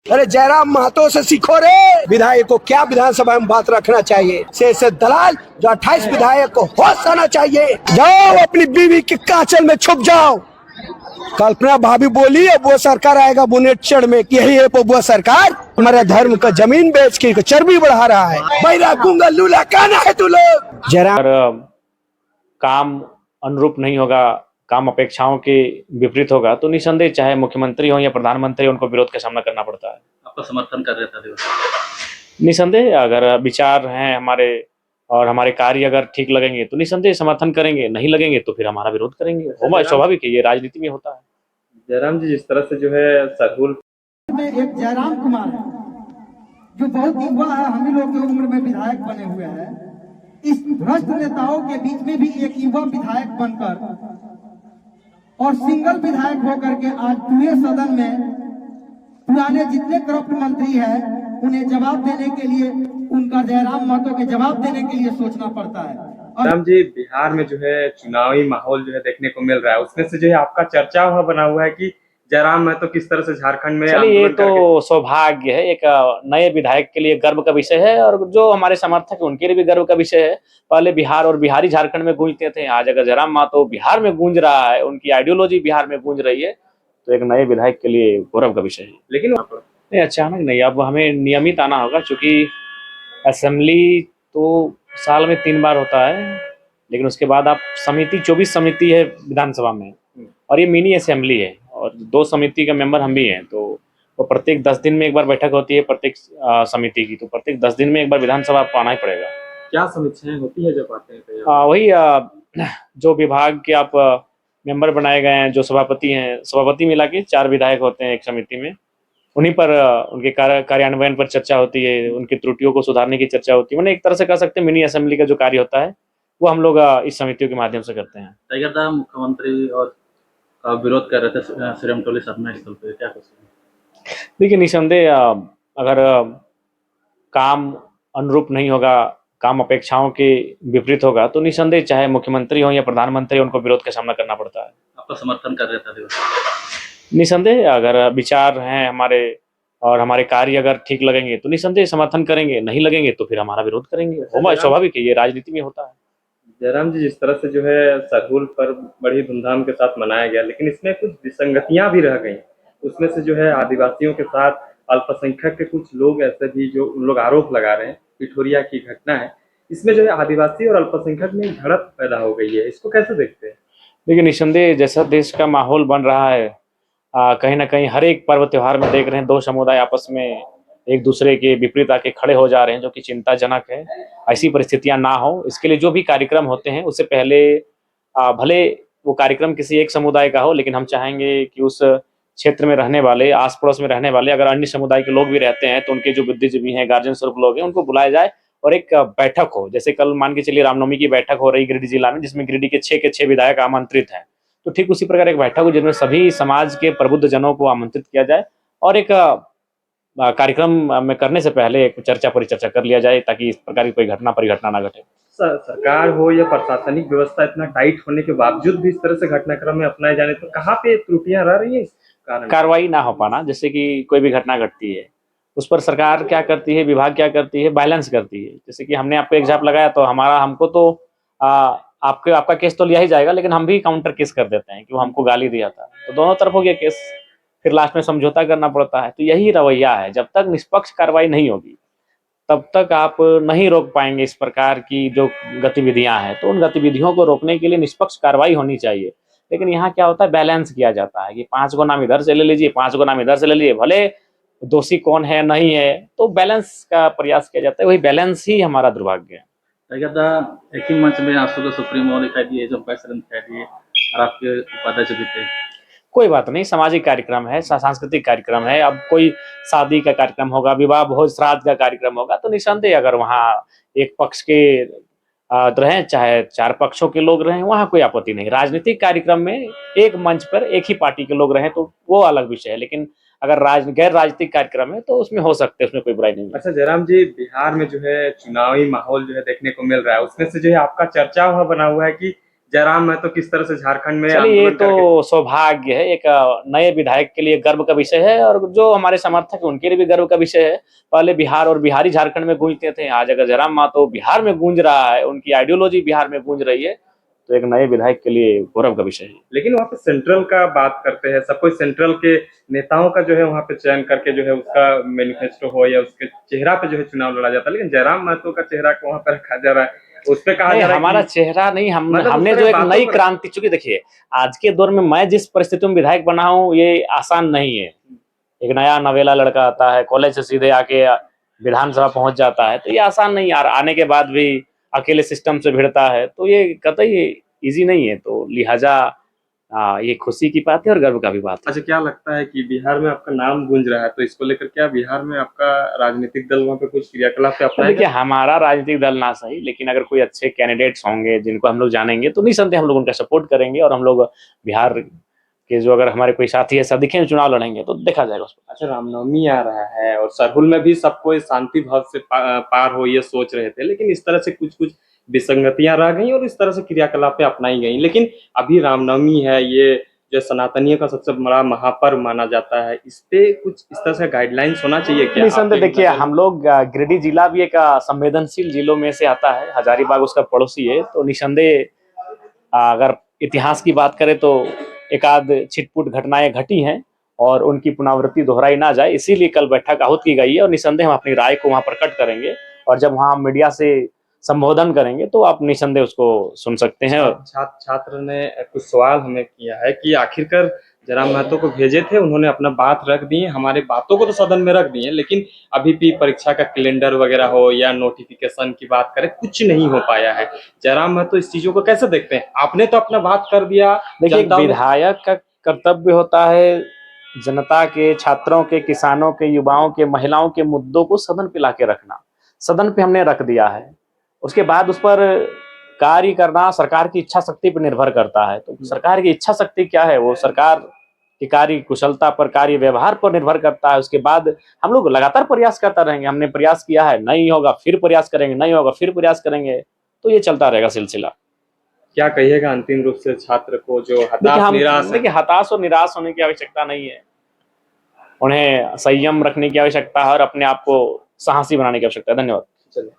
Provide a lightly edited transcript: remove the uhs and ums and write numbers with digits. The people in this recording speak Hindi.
अरे जयराम महतो से सीखो रे। विधायक को क्या विधानसभा में बात रखना चाहिए। से दलाल जो 28 विधायक को होश आना चाहिए। जाओ अपनी बीवी के कांचल में छुप जाओ। कल्पना भाभी बोली अब वो सरकार आएगा बुनेटचढ़ में कि यही है वो सरकार हमारे धर्म का जमीन बेच के चर्बी बढ़ा रहा है। बैरा गुंगा लूला काना है तू लोग। जयराम काम अनुरूप नहीं होगा, काम अपेक्षाओं के विपरीत होगा तो निसंदेह चाहे मुख्यमंत्री हो या प्रधानमंत्री उनको विरोध का सामना करना पड़ता है। आपका समर्थन कर रहे थे निसंदेह अगर विचार हैं हमारे और हमारे कार्य अगर ठीक लगेंगे तो निसंदेह समर्थन करेंगे, नहीं लगेंगे तो फिर हमारा विरोध करेंगे। स्वाभाविक है, ये राजनीति में होता है। जयराम जी जिस तरह से जो है सरहुल में एक जयराम कुमार है जो बहुत युवा है, हम ही लोग की उम्र में विधायक बने हुए हैं। इस भ्रष्ट नेताओं के बीच में भी एक युवा विधायक बनकर और सिंगल विधायक होकर के आज पूरे सदन में पुराने जितने करप्ट मंत्री हैं उन्हें जवाब देने के लिए, उनका जयराम महतो के जवाब देने के लिए सोचना पड़ता है। जयराम जी बिहार में जो है चुनावी माहौल जो है देखने को मिल रहा है, उसमें से जो है आपका चर्चा हुआ बना हुआ है कि जयराम महतो किस तरह से झारखंड में ये तो सौभाग्य है, एक नए विधायक के लिए गर्व का विषय है और जो हमारे समर्थक हैं उनके लिए भी गर्व का विषय है। पहले बिहार और बिहारी झारखंड में गूंजते थे, आज अगर जयराम महतो बिहार में गूंज रहा है, उनकी आइडियोलॉजी बिहार में गूंज रही है तो एक नए विधायक के लिए गौरव का विषय है। लेकिन नहीं, अचानक नहीं, अब हमें नियमित आना होगा क्योंकि असेंबली तो साल में 3 बार होता है, लेकिन उसके बाद आप समिति 24 समिति है विधानसभा में और ये मिनी असेंबली है और 2 समिति का मेंबर हम भी हैं, तो वो प्रत्येक 10 दिन में एक बार बैठक होती है प्रत्येक समिति की, तो प्रत्येक 10 दिन में एक बार विधानसभा आपको आना ही पड़ेगा। क्या समीक्षाएं होती है जब आते हैं? वही जो विभाग के आप मेंबर बनाए गए हैं, जो सभापति हैं, सभापति मिला के 4 विधायक होते हैं एक समिति में, उन्हीं पर उनके कार्यान्वयन पर चर्चा होती है, उनकी त्रुटियों को सुधारने की चर्चा होती है। मैंने एक तरह से कह सकते हैं मिनी असेंबली का जो कार्य होता है वो हम लोग इस समितियों के माध्यम से करते हैं। टाइगर दा मुख्यमंत्री और विरोध कर रहे थे श्रीरामटोली सरना स्थल पे, क्या कुछ? देखिए निसंदेह अगर काम अनुरूप नहीं होगा, काम अपेक्षाओं के विपरीत होगा तो निसंदेह चाहे मुख्यमंत्री हो या प्रधानमंत्री उनको विरोध का सामना करना पड़ता है। आपका समर्थन कर रहे थे निसंदेह अगर विचार हैं हमारे और हमारे कार्य अगर ठीक लगेंगे तो निसंदेह समर्थन करेंगे, नहीं लगेंगे तो फिर हमारा विरोध करेंगे। स्वाभाविक है, ये राजनीति में होता है। जयराम जी जिस तरह से जो है सरहुल पर बड़ी धूमधाम के साथ मनाया गया, लेकिन इसमें कुछ विसंगतियां भी रह गई। उसमें से जो है आदिवासियों के साथ अल्पसंख्यक के कुछ लोग ऐसे भी जो उन लोग आरोप लगा रहे हैं, पिठोरिया की घटना है, इसमें जो है आदिवासी और अल्पसंख्यक में झड़प पैदा हो गई है, इसको कैसे देखते हैं? देखिए निसंदेह जैसा देश का माहौल बन रहा है, कहीं ना कहीं हर एक पर्व त्योहार में देख रहे हैं 2 समुदाय आपस में एक दूसरे के विपरीत आके खड़े हो जा रहे हैं, जो कि चिंताजनक है। ऐसी परिस्थितियां ना हो, इसके लिए जो भी कार्यक्रम होते हैं उससे पहले भले वो कार्यक्रम किसी एक समुदाय का हो, लेकिन हम चाहेंगे कि उस क्षेत्र में रहने वाले, आस पड़ोस में रहने वाले अगर अन्य समुदाय के लोग भी रहते हैं तो उनके जो बुद्धिजीवी हैं, गार्जियन स्वरूप लोग हैं, उनको बुलाया जाए और एक बैठक हो। जैसे कल मान के चलिए रामनवमी की बैठक हो रही गिरिडीह जिला में, जिसमें गिरिडीह के 6 विधायक आमंत्रित हैं, तो ठीक उसी प्रकार एक बैठक हो जिसमें सभी समाज के प्रबुद्ध जनों को आमंत्रित किया जाए और एक कार्यक्रम में करने से पहले एक चर्चा परिचर्चा कर लिया जाए ताकि इस प्रकार की कोई परिघटना ना घटे। सरकार हो या प्रशासनिक व्यवस्था इतना टाइट होने के बावजूद भी इस तरह से घटनाक्रम में अपनाए जाने, तो कहाँ पे त्रुटियां रह रही है? कार्रवाई ना हो पाना, जैसे कि कोई भी घटना घटती है उस पर सरकार क्या करती है, विभाग क्या करती है, बैलेंस करती है। जैसे कि हमने आपको एग्जाम्पल लगाया तो हमको तो आपका केस तो लिया ही जाएगा, लेकिन हम भी काउंटर केस कर देते हैं कि वो हमको गाली दिया था, तो दोनों तरफ हो गया केस, फिर लास्ट में समझौता करना पड़ता है। तो यही रवैया है, जब तक निष्पक्ष कार्रवाई नहीं होगी तब तक आप नहीं रोक पाएंगे इस प्रकार की जो गतिविधियां हैं। तो उन गतिविधियों को रोकने के लिए निष्पक्ष कार्रवाई होनी चाहिए, लेकिन यहाँ क्या होता है, बैलेंस किया जाता है कि 5 गो नाम इधर से ले लीजिए, 5 गो नाम इधर से ले लीजिए, भले दोषी कौन है नहीं है, तो बैलेंस का प्रयास किया जाता है। वही बैलेंस ही हमारा दुर्भाग्य है। टाइगर दा एक ही मंच में आंसू के सुप्रीमो दिखाई दिए, जो पैसरन दिखाई दिए और आपके उपाध्यक्ष भी थे। कोई बात नहीं, सामाजिक कार्यक्रम है, सांस्कृतिक कार्यक्रम है। अब कोई शादी का कार्यक्रम होगा, विवाह भोज श्राद्ध का कार्यक्रम होगा, तो निसंदेह अगर वहाँ एक पक्ष के रहें चाहे 4 पक्षों के लोग रहें, वहाँ कोई आपत्ति नहीं। राजनीतिक कार्यक्रम में एक मंच पर एक ही पार्टी के लोग रहें तो वो अलग विषय है, लेकिन अगर गैर राजनीतिक कार्यक्रम है तो उसमें हो सकते हैं, उसमें कोई बुराई नहीं है। अच्छा जयराम जी बिहार में जो है चुनावी माहौल जो है देखने को मिल रहा है, उसमें से जो है आपका चर्चा हुआ बना हुआ है कि जयराम महतो किस तरह से झारखंड में चलिए, ये आंदोलन करके तो सौभाग्य है, एक नए विधायक के लिए गर्व का विषय है, और जो हमारे समर्थक हैं उनके लिए भी गर्व का विषय है। पहले बिहार और बिहारी झारखंड में गूंजते थे, आज अगर जयराम महतो बिहार में गूंज रहा है, उनकी आइडियोलॉजी बिहार में गूंज रही है, तो एक नए विधायक के लिए गौरव का विषय है। लेकिन वहाँ पे सेंट्रल का बात करते हैं, सब कोई सेंट्रल के नेताओं का जो है वहाँ पे चयन करके जो है उसका मैनिफेस्टो हो या उसके चेहरा पे जो है चुनाव लड़ा जाता है, लेकिन जयराम महतो का चेहरा को वहाँ पे रखा जा रहा है, उस पे कहा जा रहा है हमारा कि चेहरा नहीं, मतलब हमने उस जो तरह एक बातों नई पर- क्रांति, चूंकि देखिए आज के दौर में मैं जिस परिस्थिति में विधायक बना हूँ ये आसान नहीं है। एक नया नवेला लड़का आता है, कॉलेज से सीधे आके विधानसभा पहुंच जाता है, तो ये आसान नहीं यार। आने के बाद भी अकेले सिस्टम से भिड़ता है, तो ये कतई इजी नहीं है। तो लिहाजा ये खुशी की बात है और गर्व का भी बात है। अच्छा, क्या लगता है कि बिहार में आपका नाम गूंज रहा है, तो इसको लेकर क्या बिहार में आपका राजनीतिक दल वहाँ पे कुछ क्रियाकलाप पे तो अपनाएगा? देखिए, हमारा राजनीतिक दल ना सही, लेकिन अगर कोई अच्छे कैंडिडेट्स होंगे जिनको हम लोग जानेंगे, तो निसंदेह हम लोग उनका सपोर्ट करेंगे, और हम लोग बिहार के जो अगर हमारे कोई साथी ऐसा दिखे चुनाव लड़ेंगे तो देखा जाएगा उसको। अच्छा, रामनवमी आ रहा है और सरहुल में भी सबको शांति भाव से पार हो ये सोच रहे थे, लेकिन इस तरह से कुछ कुछ विसंगतियां रह गई और इस तरह से क्रियाकलाप पे अपनाई गई। लेकिन अभी रामनवमी है, ये जो सनातनियों का सबसे बड़ा महापर्व माना जाता है, इस पे कुछ इस तरह से गाइडलाइंस होना चाहिए क्या? निसंदेह आपके देखिए, नजर में? हम लोग गिरिडीह जिला भी एक संवेदनशील जिलों में से आता है, हजारीबाग उसका पड़ोसी है, तो निसंदेह अगर इतिहास की बात करें तो एक आध छिटपुट घटनाएं घटी हैं और उनकी पुनरावृत्ति दोहराई ना जाए, इसीलिए कल बैठक आहूत की गई है। और निसंदेह हम अपनी राय को वहां प्रकट करेंगे, और जब वहां मीडिया से संबोधन करेंगे तो आप निसंदेह उसको सुन सकते हैं। और छात्र ने कुछ सवाल हमें किया है कि आखिरकार जयराम महतो को भेजे थे, उन्होंने अपना बात रख दी, हमारे बातों को तो सदन में रख दिए, लेकिन अभी भी परीक्षा का कैलेंडर वगैरह हो या नोटिफिकेशन की बात करें, कुछ नहीं हो पाया है। जयराम महतो इस चीजों को कैसे देखते हैं? आपने तो अपना बात कर दिया। देखिए, एक जनता में- विधायक का कर्तव्य होता है जनता के, छात्रों के, किसानों के, युवाओं के, महिलाओं के मुद्दों को सदन पे लाके रखना। सदन पे हमने रख दिया है, उसके बाद उस पर कार्य करना सरकार की इच्छा शक्ति पर निर्भर करता है। तो सरकार की इच्छा शक्ति क्या है, वो सरकार की कार्य कुशलता पर, कार्य व्यवहार पर निर्भर करता है। उसके बाद हम लोग लगातार प्रयास करता रहेंगे। हमने प्रयास किया है, नहीं होगा फिर प्रयास करेंगे, नहीं होगा फिर प्रयास करेंगे, तो ये चलता रहेगा सिलसिला। क्या कहिएगा अंतिम रूप से छात्र को जो हताश निराश है? देखिए, हताश और निराश होने की आवश्यकता नहीं है, उन्हें संयम रखने की आवश्यकता है और अपने आप को साहसी बनाने की आवश्यकता है। धन्यवाद। चलिए।